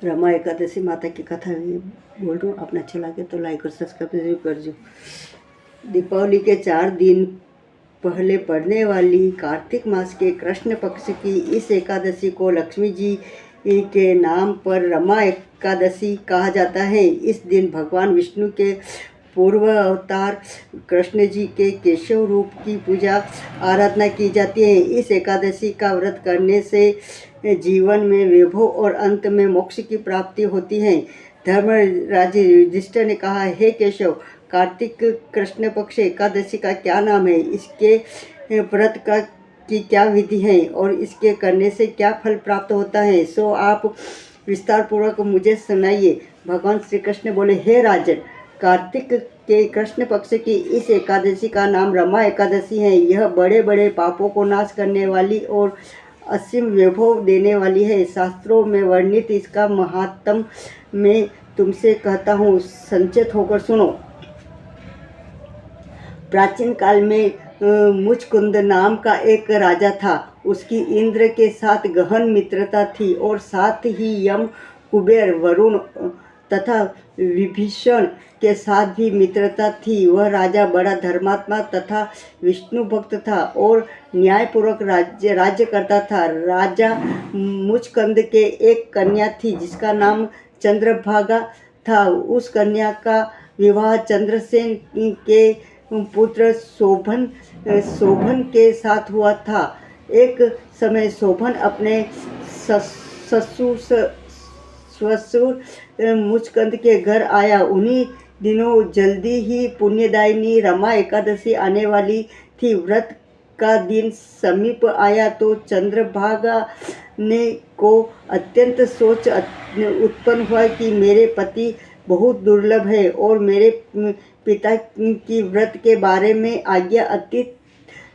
रमा एकादशी माता की कथा बोल रहा हूँ। आपने अच्छा लगे तो लाइक और सब्सक्राइब जरूर कर दो। दीपावली के 4 दिन पहले पड़ने वाली कार्तिक मास के कृष्ण पक्ष की इस एकादशी को लक्ष्मी जी के नाम पर रमा एकादशी कहा जाता है। इस दिन भगवान विष्णु के पूर्व अवतार कृष्ण जी के केशव रूप की पूजा आराधना की जाती है। इस एकादशी का व्रत करने से जीवन में वैभव और अंत में मोक्ष की प्राप्ति होती है। धर्मराज युधिष्ठिर ने कहा, हे केशव, कार्तिक कृष्ण पक्ष एकादशी का क्या नाम है, इसके व्रत का की क्या विधि है और इसके करने से क्या फल प्राप्त होता है, सो आप विस्तार पूर्वक मुझे सुनाइए। भगवान श्री कृष्ण बोले, हे राजन, कार्तिक के कृष्ण पक्ष की इस एकादशी का नाम रमा एकादशी है। यह बड़े बड़े पापों को नाश करने वाली और असीम वैभव देने वाली है। शास्त्रों में वर्णित इसका महात्म मैं तुमसे कहता हूँ, संचेत होकर सुनो। प्राचीन काल में मुचकुंद नाम का एक राजा था। उसकी इंद्र के साथ गहन मित्रता थी और साथ ही यम, कुबेर, वरुण तथा विभीषण के साथ भी मित्रता थी। वह राजा बड़ा धर्मात्मा तथा विष्णु भक्त था और न्यायपूर्वक राज्य करता था। राजा मुचकुंद के एक कन्या थी जिसका नाम चंद्रभागा था। उस कन्या का विवाह चंद्रसेन के पुत्र शोभन के साथ हुआ था। एक समय शोभन अपने ससुर मुचकुंद के घर आया। उन्हीं दिनों जल्दी ही पुण्यदायिनी रमा एकादशी आने वाली थी। व्रत का दिन समीप आया तो चंद्रभागा को अत्यंत सोच उत्पन्न हुआ कि मेरे पति बहुत दुर्लभ है और मेरे पिता की व्रत के बारे में आज्ञा अति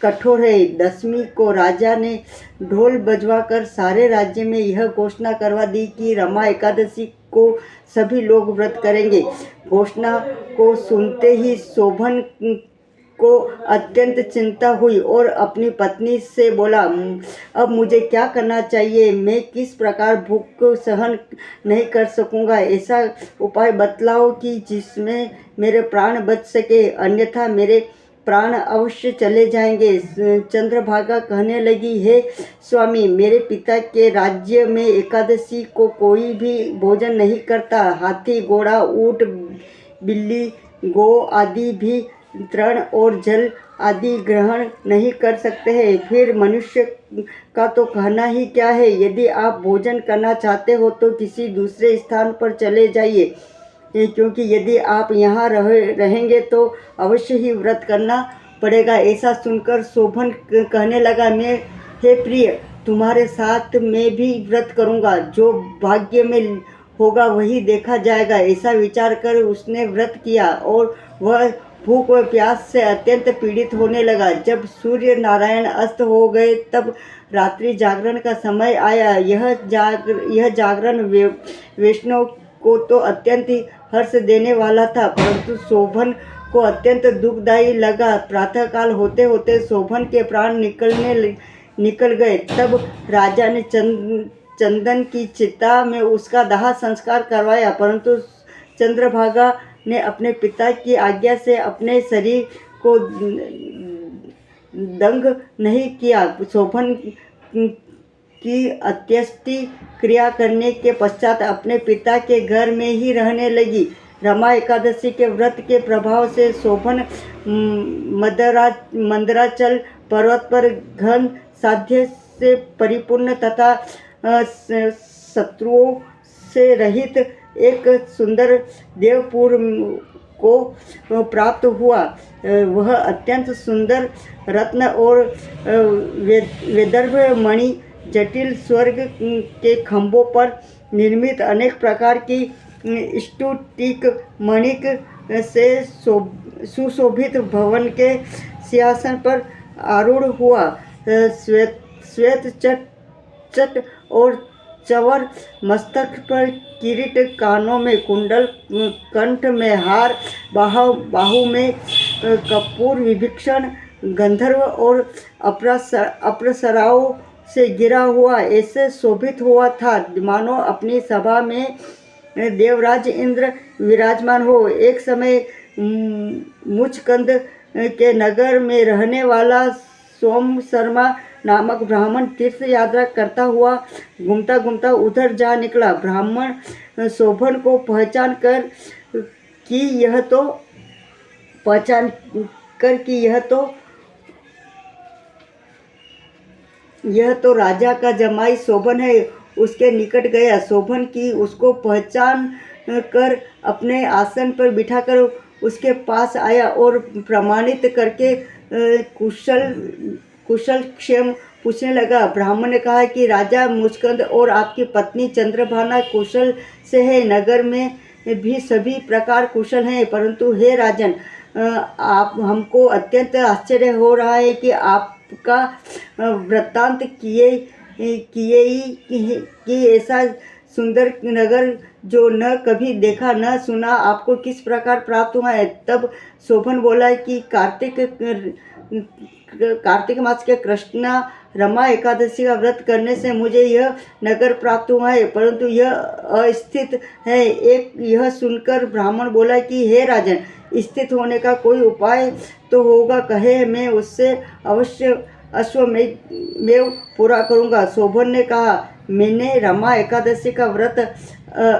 कठोर है। 10वीं को राजा ने ढोल बजवाकर सारे राज्य में यह घोषणा करवा दी कि रमा एकादशी को सभी लोग व्रत करेंगे। घोषणा को सुनते ही शोभन को अत्यंत चिंता हुई और अपनी पत्नी से बोला, अब मुझे क्या करना चाहिए? मैं किस प्रकार भूख को सहन नहीं कर सकूंगा। ऐसा उपाय बतलाओ कि जिसमें मेरे प्राण बच सके, अन्यथा मेरे प्राण अवश्य चले जाएंगे। चंद्रभागा कहने लगी, हे स्वामी, मेरे पिता के राज्य में एकादशी को कोई भी भोजन नहीं करता। हाथी, घोड़ा, ऊंट, बिल्ली, गौ आदि भी तृण और जल आदि ग्रहण नहीं कर सकते हैं। फिर मनुष्य का तो कहना ही क्या है। यदि आप भोजन करना चाहते हो तो किसी दूसरे स्थान पर चले जाइए, क्योंकि यदि आप यहाँ रहेंगे तो अवश्य ही व्रत करना पड़ेगा। ऐसा सुनकर शोभन कहने लगा, मैं हे प्रिय, तुम्हारे साथ मैं भी व्रत करूँगा। जो भाग्य में होगा वही देखा जाएगा। ऐसा विचार कर उसने व्रत किया और वह भूख व प्यास से अत्यंत पीड़ित होने लगा। जब सूर्य नारायण अस्त हो गए तब रात्रि जागरण का समय आया। यह जागरण वैष्णव को तो अत्यंत ही हर्ष देने वाला था, परंतु शोभन को अत्यंत दुखदायी लगा। प्रातःकाल होते होते शोभन के प्राण निकल गए। तब राजा ने चंदन की चिता में उसका दाह संस्कार करवाया, परंतु चंद्रभागा ने अपने पिता की आज्ञा से अपने शरीर को दंग नहीं किया। शोभन की अंत्येष्टि क्रिया करने के पश्चात अपने पिता के घर में ही रहने लगी। रमा एकादशी के व्रत के प्रभाव से शोभन मंदराचल पर्वत पर घन साध्य से परिपूर्ण तथा शत्रुओं से रहित एक सुंदर देवपुर को प्राप्त हुआ। वह अत्यंत सुंदर रत्न और वैदर्भ मणि, जटिल स्वर्ग के खंभों पर निर्मित अनेक प्रकार की स्फटिक मणिक से सुशोभित भवन के सिंहासन पर आरूढ़ हुआ। श्वेत चट और चवर, मस्तक पर किरीट, कानों में कुंडल, कंठ में हार, बाहु में कपूर, विभीषण, गंधर्व और अप्सराओं से गिरा हुआ ऐसे शोभित हुआ था मानो अपनी सभा में देवराज इंद्र विराजमान हो। एक समय मुचकंद के नगर में रहने वाला सोम शर्मा नामक ब्राह्मण तीर्थ यात्रा करता हुआ घूमता घूमता उधर जा निकला। ब्राह्मण शोभन को पहचान कर कि यह तो राजा का जमाई शोभन है, उसके निकट गया। शोभन की उसको पहचान कर अपने आसन पर बिठाकर उसके पास आया और प्रमाणित करके कुशल क्षेम पूछने लगा। ब्राह्मण ने कहा कि राजा मुचकंद और आपकी पत्नी चंद्रभाना कुशल से है। नगर में भी सभी प्रकार कुशल हैं, परंतु हे राजन, आप हमको अत्यंत आश्चर्य हो रहा है कि आपका वृत्तांत कि ऐसा सुंदर नगर जो न कभी देखा न सुना आपको किस प्रकार प्राप्त हुआ है। तब शोभन बोला कि कार्तिक मास के कृष्णा रमा एकादशी का व्रत करने से मुझे यह नगर प्राप्त हुआ है, परंतु यह अस्थित है। यह सुनकर ब्राह्मण बोला कि हे राजन, स्थित होने का कोई उपाय तो होगा, कहे मैं उससे अवश्य अश्वमेव पूरा करूँगा। शोभन ने कहा, मैंने रमा एकादशी का व्रत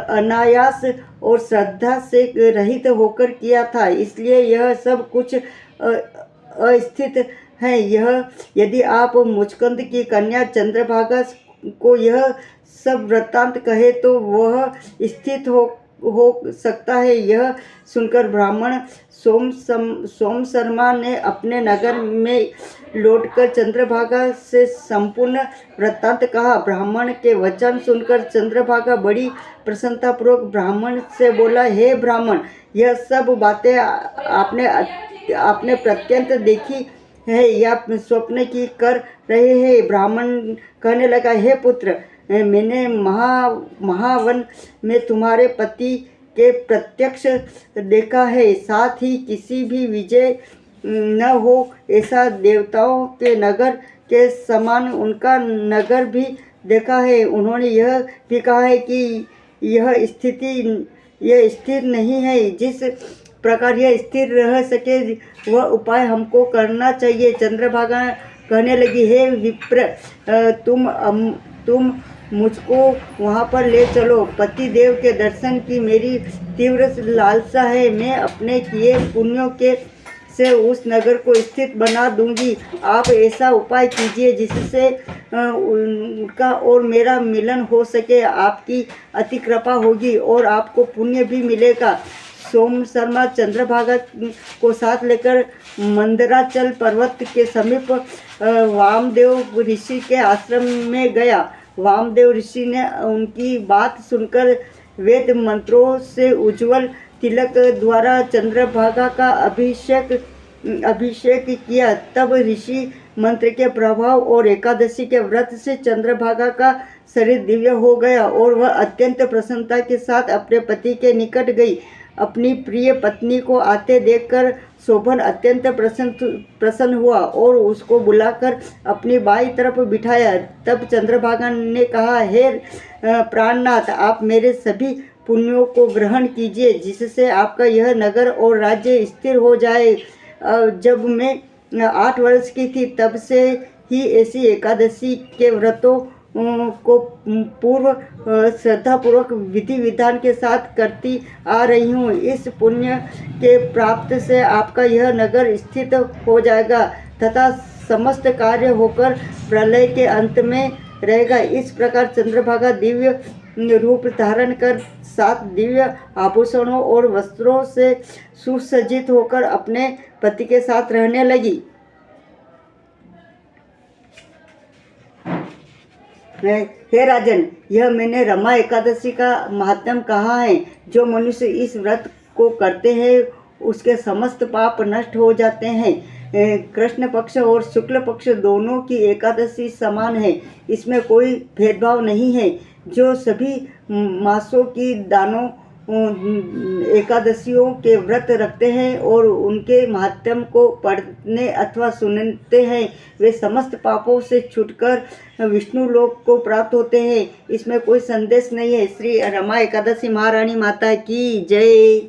अनायास और श्रद्धा से रहित होकर किया था, इसलिए यह सब कुछ अस्थित है। यदि आप मुचकंद की कन्या चंद्रभागा को यह सब वृत्तांत कहे तो वह स्थित हो सकता है। यह सुनकर ब्राह्मण सोम शर्मा ने अपने नगर में लौटकर चंद्रभागा से संपूर्ण वृत्तांत कहा। ब्राह्मण के वचन सुनकर चंद्रभागा बड़ी प्रसन्नतापूर्वक ब्राह्मण से बोला, हे ब्राह्मण, यह सब बातें आपने प्रत्यंत देखी है या स्वप्न की कर रहे हैं। ब्राह्मण कहने लगा, हे पुत्र, मैंने महावन में तुम्हारे पति के प्रत्यक्ष देखा है, साथ ही किसी भी विजय न हो ऐसा देवताओं के नगर के समान उनका नगर भी देखा है। उन्होंने यह भी कहा है कि यह स्थिर नहीं है। जिस प्रकार यह स्थिर रह सके वह उपाय हमको करना चाहिए। चंद्रभागा कहने लगी, हे विप्र, तुम मुझको वहाँ पर ले चलो। पति देव के दर्शन की मेरी तीव्र लालसा है। मैं अपने किए पुण्यों से उस नगर को स्थित बना दूंगी। आप ऐसा उपाय कीजिए जिससे उनका और मेरा मिलन हो सके। आपकी अति कृपा होगी और आपको पुण्य भी मिलेगा। सोम शर्मा चंद्रभागा को साथ लेकर मंदराचल पर्वत के समीप वामदेव ऋषि के आश्रम में गया। वामदेव ऋषि ने उनकी बात सुनकर वेद मंत्रों से उज्ज्वल तिलक द्वारा चंद्रभागा का अभिषेक किया। तब ऋषि मंत्र के प्रभाव और एकादशी के व्रत से चंद्रभागा का शरीर दिव्य हो गया और वह अत्यंत प्रसन्नता के साथ अपने पति के निकट गई। अपनी प्रिय पत्नी को आते देखकर शोभन अत्यंत प्रसन्न हुआ और उसको बुलाकर अपनी बाईं तरफ बिठाया। तब चंद्रभागा ने कहा, हे प्राणनाथ, आप मेरे सभी पुण्यों को ग्रहण कीजिए जिससे आपका यह नगर और राज्य स्थिर हो जाए। जब मैं 8 वर्ष की थी तब से ही ऐसी एकादशी के व्रतों को पूर्व श्रद्धापूर्वक विधि विधान के साथ करती आ रही हूँ। इस पुण्य के प्राप्त से आपका यह नगर स्थित हो जाएगा तथा समस्त कार्य होकर प्रलय के अंत में रहेगा। इस प्रकार चंद्रभागा दिव्य रूप धारण कर 7 दिव्य आभूषणों और वस्त्रों से सुसज्जित होकर अपने पति के साथ रहने लगी। हे राजन, यह मैंने रमा एकादशी का महात्म्य कहा है। जो मनुष्य इस व्रत को करते हैं उसके समस्त पाप नष्ट हो जाते हैं। कृष्ण पक्ष और शुक्ल पक्ष दोनों की एकादशी समान है, इसमें कोई भेदभाव नहीं है। जो सभी मासों की दानों एकादशियों के व्रत रखते हैं और उनके महात्म्य को पढ़ने अथवा सुनते हैं, वे समस्त पापों से छूटकर विष्णु लोक को प्राप्त होते हैं। इसमें कोई संदेश नहीं है। श्री रमा एकादशी महारानी माता की जय।